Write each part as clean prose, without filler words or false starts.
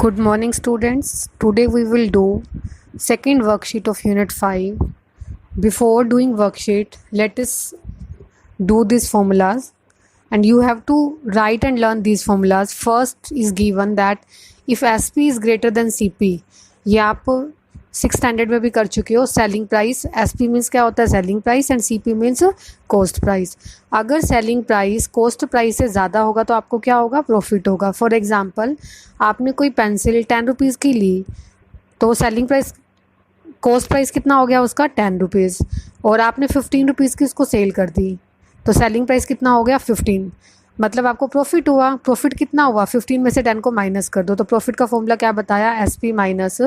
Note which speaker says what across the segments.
Speaker 1: Good morning, students. Today we will do second worksheet of Unit 5. Before doing worksheet, let us do these formulas, and you have to write and learn these formulas. First is given that if SP is greater than CP, ये आप 6th standard में भी कर चुके हो. Selling price, SP means क्या होता है? Selling price, and CP means cost price. अगर सेलिंग प्राइस कॉस्ट प्राइस से ज़्यादा होगा तो आपको क्या होगा? प्रॉफिट होगा. फॉर एग्जांपल, आपने कोई पेंसिल 10 रुपीज़ की ली, तो सेलिंग प्राइस कॉस्ट प्राइस कितना हो गया उसका? 10 रुपीज़. और आपने 15 रुपीज़ की उसको सेल कर दी, तो सेलिंग प्राइस कितना हो गया? 15. मतलब आपको प्रॉफिट हुआ. प्रॉफिट कितना हुआ? 15 में से 10 को माइनस कर दो. तो प्रॉफिट का फॉर्मूला क्या बताया? SP minus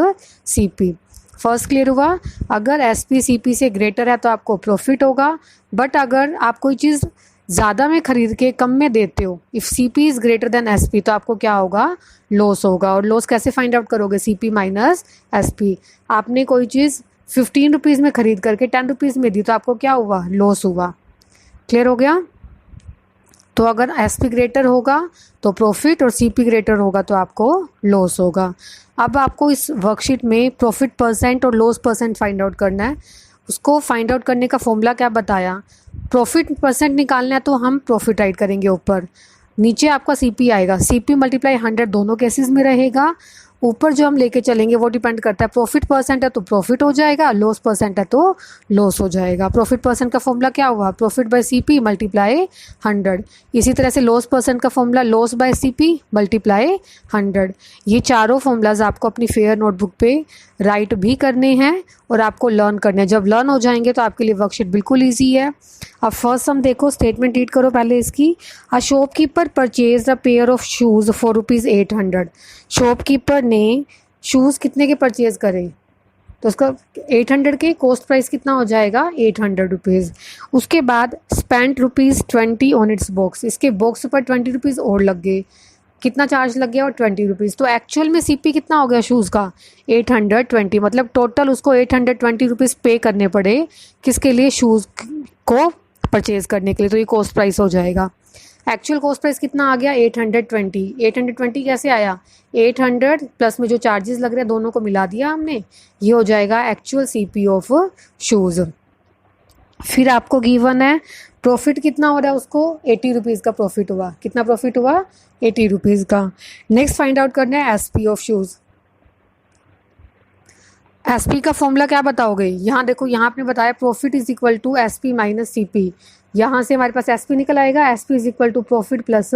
Speaker 1: CP. First clear हुआ? अगर SP CP से ग्रेटर है तो आपको प्रॉफिट होगा. बट अगर आप कोई चीज़ ज़्यादा में खरीद के कम में देते हो, if CP is greater than SP, तो आपको क्या होगा? लॉस होगा. और लॉस कैसे फाइंड आउट करोगे? CP minus SP. आपने कोई चीज़ 15 रुपीज़ में खरीद करके 10 रुपीज़ में दी, तो आपको क्या हुआ? लॉस हुआ. क्लियर हो गया? तो अगर SP ग्रेटर होगा तो प्रॉफिट, और CP ग्रेटर होगा तो आपको लॉस होगा. अब आपको इस वर्कशीट में प्रॉफिट परसेंट और लॉस परसेंट फाइंड आउट करना है. उसको फाइंड आउट करने का फॉर्मूला क्या बताया? प्रॉफिट परसेंट निकालना है तो हम प्रॉफिट राइट करेंगे ऊपर. नीचे आपका CP आएगा. CP मल्टीप्लाई 100 दोनों केसेस में रहेगा. ऊपर जो हम लेके चलेंगे वो डिपेंड करता है. प्रॉफिट परसेंट है तो प्रॉफिट हो जाएगा, लॉस परसेंट है तो लॉस हो जाएगा. प्रॉफिट परसेंट का फॉर्मूला क्या हुआ? Profit by CP multiply 100. इसी तरह से लॉस परसेंट का formula loss by CP multiply 100. ये चारों फॉर्मूलाज आपको अपनी फेयर नोटबुक पे राइट भी करने हैं और आपको लर्न करने हैं. जब लर्न हो जाएंगे तो आपके लिए वर्कशीट बिल्कुल ईजी है. अब फर्स्ट हम देखो, स्टेटमेंट रीड करो पहले इसकी. A shopkeeper purchase a pair of shoes for ₹800. Shopkeeper ने शूज़ कितने के परचेज करे? तो उसका 800 के. कॉस्ट प्राइस कितना हो जाएगा? 800 रुपीज़. उसके बाद स्पेंट ₹20 ऑन इट्स बॉक्स. इसके बॉक्स पर 20 रुपीज़ और लग गए. कितना चार्ज लग गया? और 20 रुपीज़. तो एक्चुअल में CP कितना हो गया शूज़ का? 820. मतलब टोटल उसको 820 रुपीज़ पे करने पड़े. किसके लिए? शूज़ को परचेज़ करने के लिए. तो ये कॉस्ट प्राइस हो जाएगा. एक्चुअल कॉस्ट प्राइस कितना आ गया? 820. 820 कैसे आया? 800 प्लस में जो चार्जेस लग रहे हैं दोनों को मिला दिया हमने. ये हो जाएगा एक्चुअल CP ऑफ शूज़. फिर आपको गिवन है प्रॉफिट कितना हो रहा है उसको? 80 रुपीज़ का प्रॉफिट हुआ. कितना प्रॉफिट हुआ? 80 रुपीज़ का. नेक्स्ट फाइंड आउट करना है SP ऑफ शूज़. SP का फॉर्मूला क्या बताओगे? यहाँ देखो, यहाँ आपने बताया profit is equal to SP minus CP. यहाँ से हमारे पास SP निकल आएगा. SP is equal to profit plus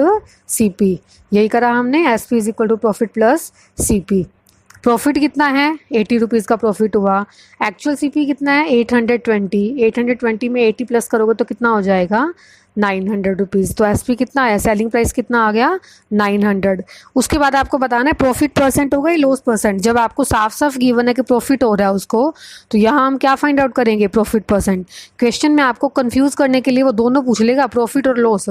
Speaker 1: CP. यही करा हमने. SP is equal to profit plus CP. Profit कितना है? 80 रुपीज़ का प्रॉफिट हुआ. एक्चुअल CP कितना है? 820. 820 में 80 प्लस करोगे तो कितना हो जाएगा? 900 रुपीज़. तो SP कितना आया? सेलिंग प्राइस कितना आ गया? 900. उसके बाद आपको बताना है प्रॉफिट परसेंट होगा या लॉस परसेंट. जब आपको साफ साफ गिवन है कि प्रॉफिट हो रहा है उसको, तो यहाँ हम क्या फाइंड आउट करेंगे? Profit percent. क्वेश्चन में आपको कंफ्यूज करने के लिए वो दोनों पूछ लेगा, प्रॉफिट और लॉस.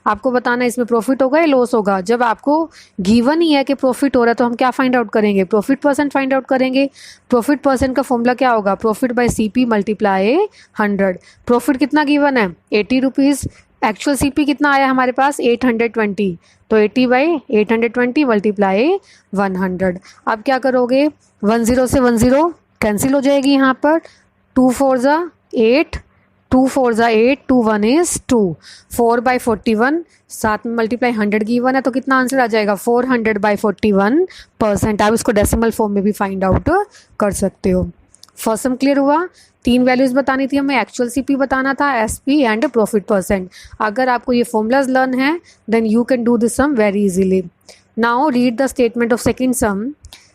Speaker 1: आपको बताना है इसमें प्रॉफिट होगा या लॉस होगा. जब आपको गिवन ही है कि प्रॉफिट हो रहा है तो हम क्या फाइंड आउट करेंगे? प्रॉफिट परसेंट फाइंड आउट करेंगे. प्रॉफिट परसेंट का फॉर्मूला क्या होगा? Profit by CP multiply 100. Profit कितना गिवन है? 80 रुपीज़. एक्चुअल CP कितना आया हमारे पास? 820. तो 80 बाई 820 मल्टीप्लाई 100. अब क्या करोगे? 10 से 10 कैंसिल हो जाएगी यहाँ पर. 2 4 ज़ा 8, 2 4 ज़ा 8, 2 1 इज़ 2. 4 बाई 41, साथ में मल्टीप्लाई 100 गिवन है, तो कितना आंसर आ जाएगा? 400/41%. आप इसको डेसिमल फॉर्म में भी फाइंड आउट कर सकते हो. फर्स्ट सम क्लियर हुआ? 3 वैल्यूज़ बतानी थी हमें. एक्चुअल CP बताना था, SP एंड प्रॉफिट परसेंट. अगर आपको ये फॉर्मूलाज लर्न है then you can do this sum very easily. Now read the statement of second sum.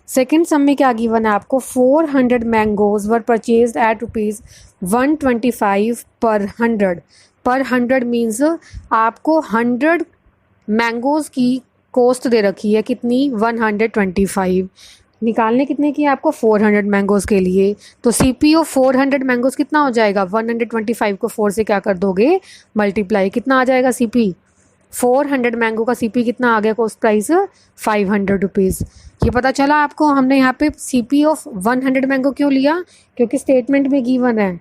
Speaker 1: Second sum में क्या गिवन है आपको? 400 मैंगोज वर परचेज एट ₹125 पर 100. पर 100 मीन्स आपको 100 मैंगोज की कॉस्ट दे रखी है. कितनी? 125. निकालने कितने की है आपको? 400 मैंगोज़ के लिए. तो CP ऑफ 400 मैंगोज़ कितना हो जाएगा? 125 को 4 से क्या कर दोगे? मल्टीप्लाई. कितना आ जाएगा CP? 400 मैंगो का CP कितना आ गया? Cost price 500 rupees. ये पता चला आपको? हमने यहाँ पे CP ऑफ 100 मैंगो क्यों लिया? क्योंकि स्टेटमेंट में गिवन है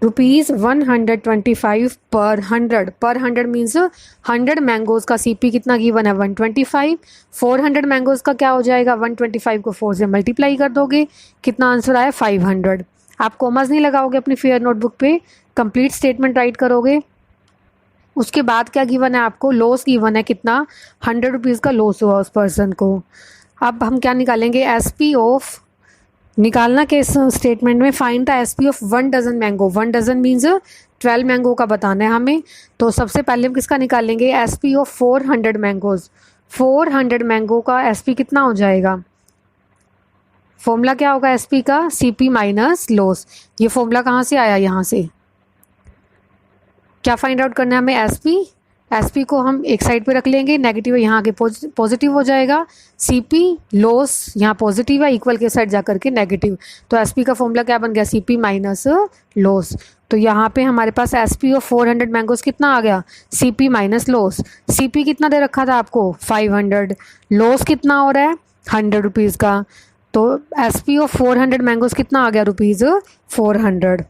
Speaker 1: ₹125 पर 100 मीन्स 100 मैंगोज का CP कितना गिवन है 125। 400 मैंगोज का क्या हो जाएगा 125 को 4 से मल्टीप्लाई कर दोगे, कितना आंसर आया 500। आप कॉमास नहीं लगाओगे अपनी फेयर नोटबुक पे, कंप्लीट स्टेटमेंट राइट करोगे। उसके बाद क्या गिवन है आपको, लॉस गिवन है, कितना 100 रुपीज़ का लॉस हुआ उस पर्सन को। अब हम क्या निकालेंगे, SP ऑफ, निकालना के इस स्टेटमेंट में find the SP of 1 dozen mango. 1 dozen means 12 mango का बताना है हमें। तो सबसे पहले हम किसका निकालेंगे, SP ऑफ 400 मैंगोज। 400 मैंगो का SP कितना हो जाएगा, फॉर्मूला क्या होगा SP का, CP माइनस लॉस। ये फॉर्मूला कहाँ से आया, यहाँ से। क्या फाइंड आउट करना है हमें, SP को हम एक साइड पे रख लेंगे, नेगेटिव है यहाँ आगे पॉजिटिव हो जाएगा। CP लॉस यहाँ पॉजिटिव है, इक्वल के साइड जा करके नेगेटिव। तो SP का फॉर्मूला क्या बन गया, CP माइनस लॉस। तो यहाँ पे हमारे पास SP ऑफ 400 मैंगोज कितना आ गया, CP माइनस लॉस। CP कितना दे रखा था आपको 500, लॉस कितना हो रहा है 100 रुपीज़ का। तो SP ऑफ 400 मैंगोज कितना आ गया ₹400।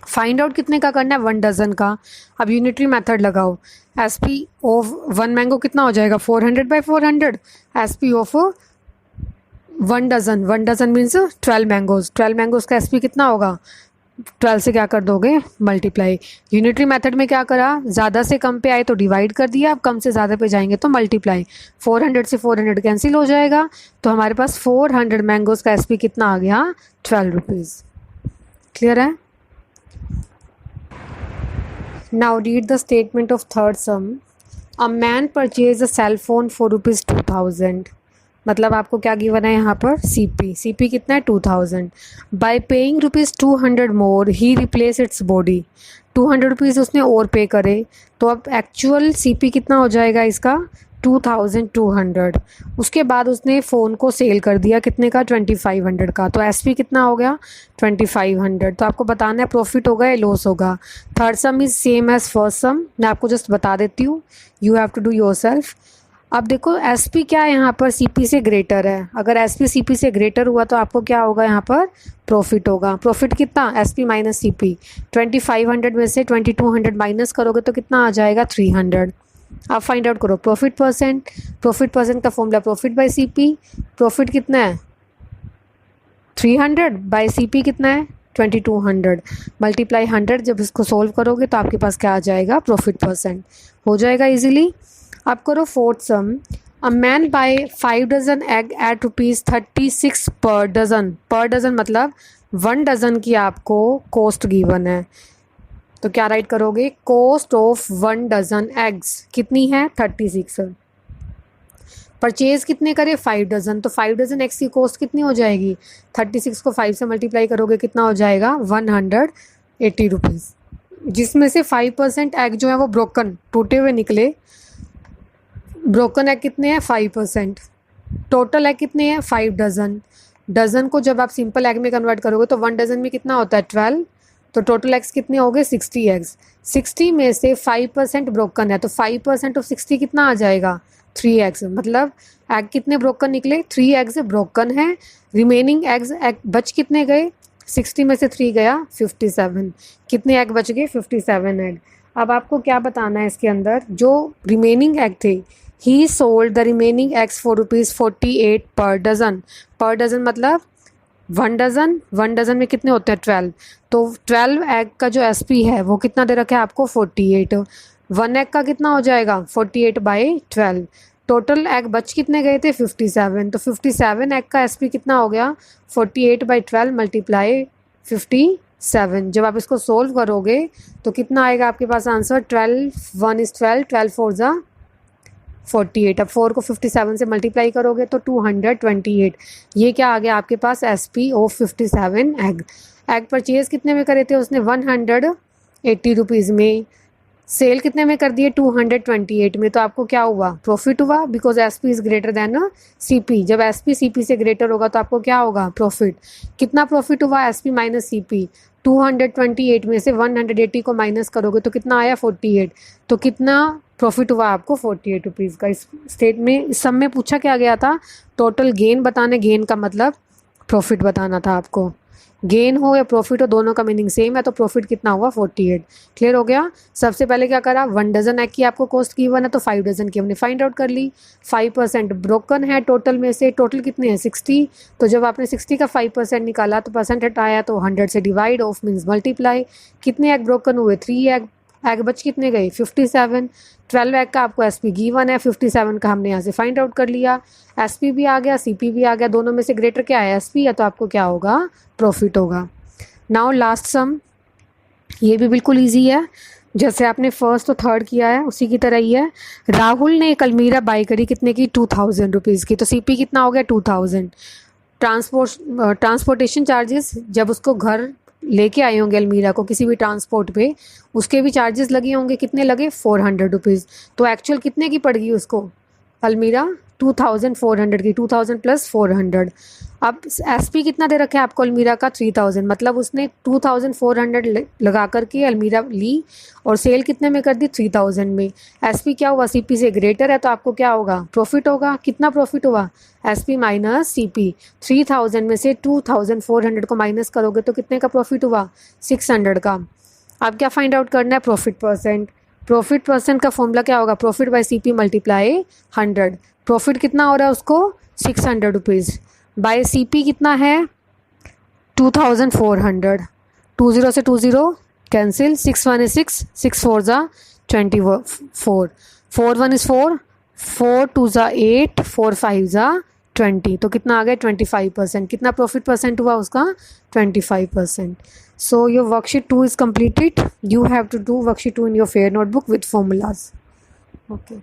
Speaker 1: फाइंड आउट कितने का करना है, 1 डजन का। अब यूनिटरी मेथड लगाओ, SP ऑफ 1 मैंगो कितना हो जाएगा 400/400। SP of 1 dozen, 1 dozen means 12 mangoes. 12 mangoes का SP कितना होगा, 12 से क्या कर दोगे मल्टीप्लाई। यूनिटरी मेथड में क्या करा, ज़्यादा से कम पे आए तो डिवाइड कर दिया, अब कम से ज़्यादा पे जाएंगे तो मल्टीप्लाई। 400 से 400 कैंसिल हो जाएगा, तो हमारे पास 400 मैंगोज का SP कितना आ गया 12 रुपीज़। क्लियर है। Now read the statement of third sum. A man purchased a cell phone for ₹2000. मतलब आपको क्या गिवन है यहाँ पर, CP कितना है 2000। By paying ₹200 more, he replaced its body. 200 rupees उसने और पे करे, तो अब एक्चुअल CP कितना हो जाएगा इसका 2200। उसके बाद उसने फ़ोन को सेल कर दिया कितने का 2500 का, तो SP कितना हो गया 2500। तो आपको बताना है प्रॉफिट होगा या लॉस होगा। Third sum is same as first sum, मैं आपको जस्ट बता देती हूँ, you have to do yourself. अब देखो SP क्या है यहाँ पर, CP से ग्रेटर है। अगर SP CP से ग्रेटर हुआ तो आपको क्या होगा यहाँ पर प्रॉफिट होगा। प्रॉफिट कितना, SP माइनस CP। 2500 में से 2200 माइनस करोगे तो कितना आ जाएगा 300। आप फाइंड आउट करो प्रॉफिट परसेंट। प्रॉफिट परसेंट का formula profit by CP। Profit कितना है 300 बाय CP कितना है 2200, मल्टीप्लाई 100। जब इसको सोल्व करोगे तो आपके पास क्या आ जाएगा प्रॉफिट परसेंट, हो जाएगा इजीली। अब करो fourth sum. A man buy 5 dozen egg at ₹36 पर डजन। पर डजन मतलब 1 डजन की आपको कॉस्ट गिवन है, तो क्या राइट करोगे, कॉस्ट ऑफ 1 डजन एग्स कितनी है 36। परचेज कितने करे 5 डजन, तो 5 डजन एग्स की कॉस्ट कितनी हो जाएगी 36 को 5 से मल्टीप्लाई करोगे कितना हो जाएगा 180 रुपीज़। जिसमें से 5% एग जो है वो ब्रोकन टूटे हुए निकले। ब्रोकन एग कितने हैं 5%। टोटल एग कितने हैं 5 डजन। डजन को जब आप सिंपल एग में कन्वर्ट करोगे तो 1 डजन में कितना होता है 12, तो टोटल एग्स कितने हो गए 60 एग्स। 60 में से 5% ब्रोकन है, तो 5% ऑफ 60 कितना आ जाएगा 3 एग्स। मतलब एग कितने ब्रोकन निकले 3 एग्स ब्रोकन है। रिमेनिंग एग्स एग बच कितने गए, 60 में से 3 गया 57। कितने एग बच गए 57 एग। अब आपको क्या बताना है इसके अंदर, जो रिमेनिंग एग थे, he sold the remaining eggs for ₹48 पर डजन। पर डजन मतलब 1 डजन, 1 डजन में कितने होते हैं 12, तो 12 एग का जो SP है वो कितना दे रखा है आपको 48। 1 एग का कितना हो जाएगा 48/12। टोटल एग बच कितने गए थे 57, तो 57 एग का SP कितना हो गया 48/12 मल्टीप्लाई 57। जब आप इसको सोल्व करोगे तो कितना आएगा आपके पास आंसर, 12 1 is 12, 12 4 जा 48। अब 4 को 57 से मल्टीप्लाई करोगे तो 228। ये क्या आ गया आपके पास SP of 57 egg. Egg purchase कितने में करे थे उसने 180 रुपीज़ में, सेल कितने में कर दिए 228 में, तो आपको क्या हुआ प्रॉफिट हुआ, because SP is greater than CP। जब SP CP से ग्रेटर होगा तो आपको क्या होगा प्रॉफिट। कितना प्रॉफिट हुआ SP माइनस CP। 228 में से 180 को माइनस करोगे तो कितना आया 48, तो कितना प्रॉफिट हुआ आपको 48 रुपीज़ का। इस स्टेट में इस सब में पूछा क्या गया था, टोटल गेन बताने, गेन का मतलब प्रॉफिट बताना था आपको। गेन हो या प्रॉफिट हो, दोनों का मीनिंग सेम है, तो प्रॉफिट कितना हुआ 48। क्लियर हो गया। सबसे पहले क्या करा, 1 डजन एग की आपको कॉस्ट गिवन है तो 5 डजन की हमने फाइंड आउट कर ली। 5% ब्रोकन है टोटल में से, टोटल कितने हैं 60, तो जब आपने 60 का 5% निकाला तो परसेंट हटाया तो 100 से डिवाइड, ऑफ मीन्स मल्टीप्लाई। कितने एग ब्रोकन हुए, 3 एग, एग बच कितने गए 57। 12 एग का आपको एसपी गिवन है, 57 का हमने यहाँ से फाइंड आउट कर लिया। एसपी भी आ गया, सीपी भी आ गया, दोनों में से ग्रेटर क्या है एसपी है, तो आपको क्या होगा प्रॉफिट होगा। नाउ लास्ट सम, ये भी बिल्कुल ईजी है, जैसे आपने फर्स्ट और थर्ड किया है उसी की तरह ही है। राहुल ने एक अलमीरा बाई करी कितने की, 2000 रुपीज़ की, तो सीपी कितना हो गया 2000। ट्रांसपोर्टेशन चार्जेस, जब उसको घर लेके आए होंगे अलमीरा को किसी भी ट्रांसपोर्ट पे, उसके भी चार्जेस लगे होंगे, कितने लगे 400 रुपीज़। तो एक्चुअल कितने की पड़ेगी उसको अलमीरा, 2400 की, 2000 प्लस 400। अब एसपी कितना दे रखा है आपको अलमीरा का 3000, मतलब उसने 2400 लगा करके अलमीरा ली और सेल कितने में कर दी 3000 में। एसपी क्या हुआ सीपी से ग्रेटर है, तो आपको क्या होगा प्रॉफिट होगा। कितना प्रॉफिट हुआ, एसपी माइनस सीपी। 3000 में से 2400 को माइनस करोगे तो कितने का प्रॉफिट हुआ 600 का। अब क्या फाइंड आउट करना है, प्रॉफिट परसेंट। प्रॉफिट परसेंट का फॉर्मूला क्या होगा, profit by CP multiply 100। Profit कितना हो रहा है उसको 600 रुपीज़, बाय सीपी कितना है 2400। 20 से 20 कैंसिल, 6 1 is 6, 6 4 जा 24, 4 1 is 4, 4 2 जा 8, 4 5 जा 20, तो कितना आ गया 25%। कितना प्रॉफिट परसेंट हुआ उसका 25%। So your worksheet 2 is completed. You have to do worksheet 2 in your fair notebook with formulas. Okay.